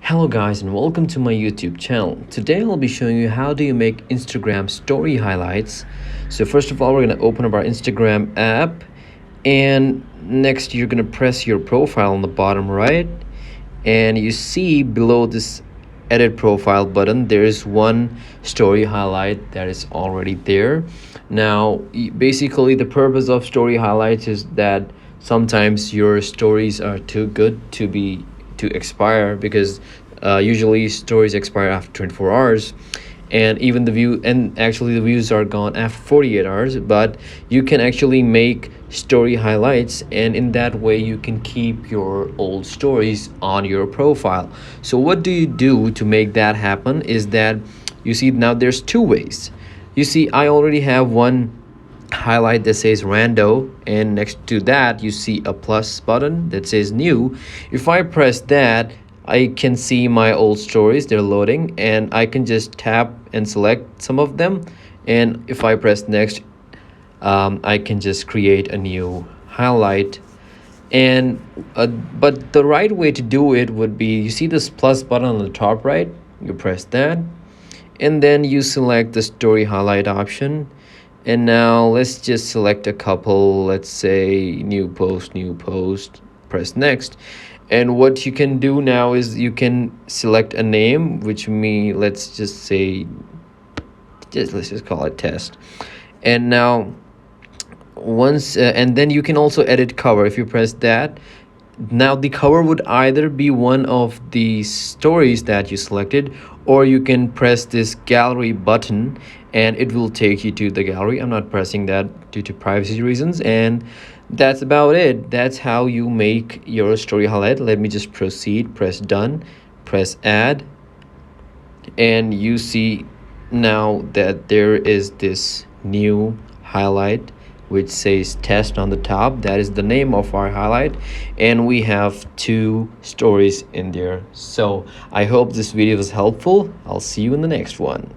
Hello guys and welcome to my YouTube channel. Today I'll be showing you how do you make Instagram story highlights. So first of all, we're going to open up our Instagram app, and next you're going to press your profile on the bottom right, and you see below this edit profile button there is one story highlight that is already there. Now basically the purpose of story highlights is that sometimes your stories are too good to expire, because usually stories expire after 24 hours, and even the views are gone after 48 hours. But you can actually make story highlights, and in that way you can keep your old stories on your profile. So what do you do to make that happen is that you see now there's two ways. You see I already have one highlight that says rando, and next to that you see a plus button that says new. If I press that, I can see my old stories, they're loading, and I can just tap and select some of them, and if I press next, I can just create a new highlight. And but the right way to do it would be, you see this plus button on the top right, you press that, and then you select the story highlight option. And now let's just select a couple, let's say new post, press next. And what you can do now is you can select a name, which me let's just say, let's just call it test. And now once and then you can also edit cover. If you press that, now the cover would either be one of the stories that you selected, or you can press this gallery button and it will take you to the gallery. I'm not pressing that due to privacy reasons, and that's about it. That's how you make your story highlight. Let me just proceed, press done, press add, and you see now that there is this new highlight which says test on the top. That is the name of our highlight, and we have two stories in there. So I hope this video was helpful. I'll see you in the next one.